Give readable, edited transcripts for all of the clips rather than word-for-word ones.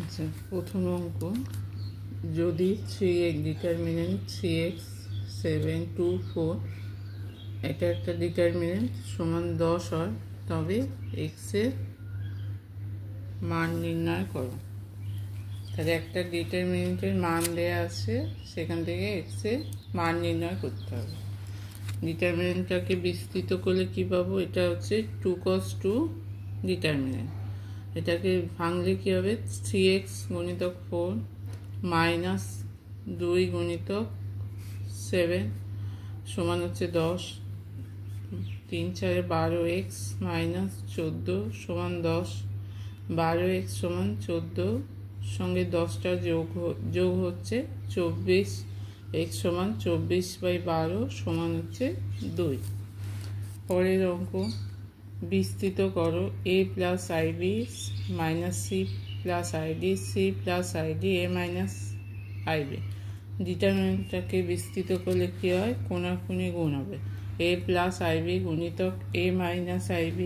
আচ্ছা, প্রথম অঙ্ক, যদি 3x ডিটারমিনেন্ট 3x 7 2 4 এটা একটা ডিটারমিনেন্ট সমান 10 হয়, তবে x এর মান নির্ণয় করো। তাহলে একটা ডিটারমিনেন্টের মান দেয়া আছে, সেখান থেকে x এর মান নির্ণয় করতে হবে। ডিটারমিনেন্টটাকে বিস্তৃত করলে কি পাবো? এটা হচ্ছে 2 cos 2 ডিটারমিনেন্ট। এটাকে ভাঙলে কি হবে? 3x গুণিতক 4 মাইনাস 2 গুণিতক 7 সমান হচ্ছে 10, 3 4 12x মাইনাস 14 সমান 10, 12x সমান 14 সঙ্গে 10টা যোগ হচ্ছে 24, x সমান 24/12 সমান হচ্ছে 2। পরের অঙ্ক, বিস্তৃত করো a plus ib minus c plus id c plus id a minus ib। ডিটারমিনেন্টটাকে বিস্তৃত করলে কী হয়? কোণাকুণি গুণ হবে। a প্লাস ib গুণিতক a মাইনাস ib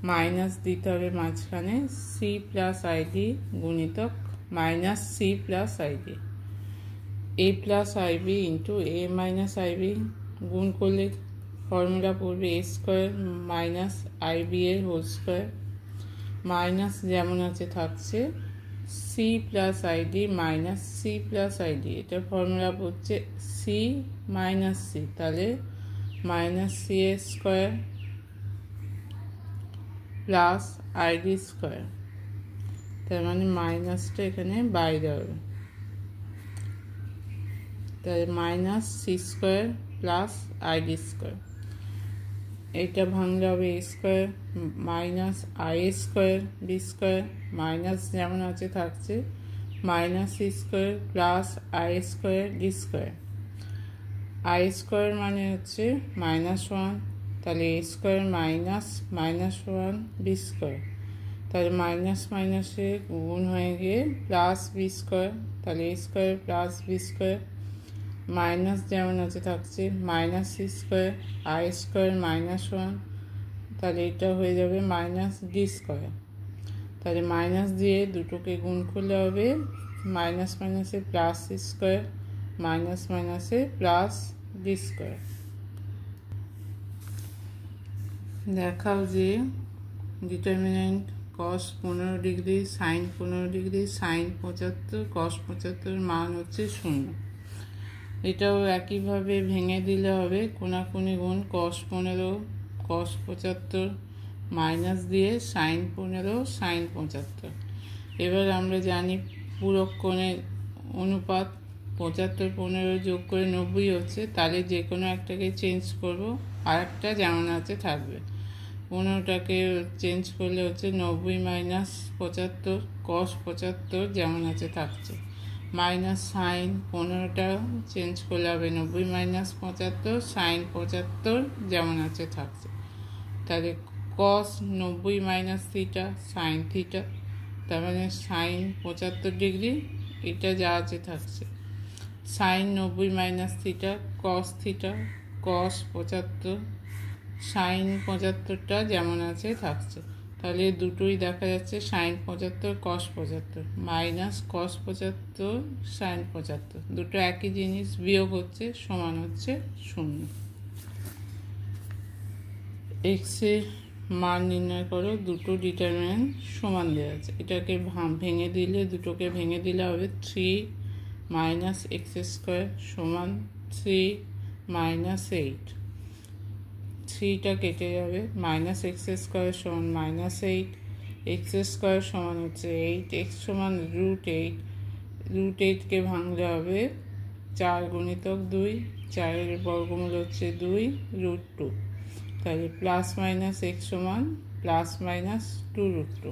মাইনাস দিতে হবে মাঝখানে c প্লাস id গুণিতক minus c plus id। a plus ib into a minus ib গুণ করলে ফর্মুলা পড়বে a স্কোয়ার মাইনাস ib এর হোল স্কোয়ার, মাইনাস যেমন আছে থাকছে c plus id minus c plus id। এটা ফর্মুলা পড়ছে c মাইনাস c, তাহলে মাইনাস c এর স্কোয়ার প্লাস id স্কোয়ার, তার মানে মাইনাসটা এখানে বাইরে হবে। তাহলে minus c square plus id square. এটা ভাঙলে হবে a square minus i square b square, minus যেমন আছে থাকছে minus c square plus i square d square. i square মানে হচ্ছে -1, তাহলে a square minus -1 b square, তাহলে মাইনাস মাইনাসে গুণ হয়ে গিয়ে প্লাস বি স্কোয়ার, তাহলে a square plus b square, minus যেমন আছে থাকছে minus c square i square -1, তাহলে এটা হয়ে যাবে মাইনাস ডি স্কোয়ার। তাহলে মাইনাস দিয়ে দুটোকে গুণ করলে হবে মাইনাস মাইনাসে প্লাস সি স্কোয়ার মাইনাস মাইনাসে প্লাস ডি স্কোয়ার। দেখাও যে determinant cos 15 degree sine 15 degree sine 75 cos 75 মান হচ্ছে 0। এটাও একইভাবে ভেঙে দিলে হবে কোণাকুণি গুণ cos 15 cos 75 মাইনাস দিয়ে সাইন 15 সাইন 75। এবার আমরা জানি পূরক কোণের অনুপাত 75 15 যোগ করে 90 হচ্ছে, তাহলে যে কোনো একটাকে চেঞ্জ করব, আর একটা যেমন আছে থাকবে। 15টাকে চেঞ্জ করলে হচ্ছে 90 মাইনাস 75 cos 75 যেমন আছে থাকছে, মাইনাস সাইন 15টা চেঞ্জ করলে হবে 90 মাইনাস 75 সাইন 75 যেমন আছে থাকছে। তাহলে cos 90 minus theta sine theta, তার মানে সাইন 75 ডিগ্রি, এটা যা আছে থাকছে sine 90 minus theta cos theta cos 75 sine 75টা যেমন আছে থাকছে। তাহলে দুটোই দেখা যাচ্ছে sine 75 cos 75 minus cos 75 sine 75, দুটো একই জিনিস বিয়োগ হচ্ছে সমান হচ্ছে 0। এক্স এর মান নির্ণয় করো, দুটো ডিটারমিনেন্ট সমান দেওয়া আছে। এটাকে ভেঙে দিলে দুটোকে ভেঙে দিলে হবে 3 মাইনাস এক্স স্কোয়ার সমান 3 মাইনাস 8, 3টা কেটে যাবে, মাইনাস এক্স স্কোয়ার সমান মাইনাস 8, এক্স স্কোয়ার সমান হচ্ছে 8, এক্স সমান √8, √8কে ভাঙলে হবে 4 গুণিতক 2, 4-এর বর্গমূল হচ্ছে 2 √2, তাহলে প্লাস মাইনাস এক্স সমান প্লাস মাইনাস 2 √2।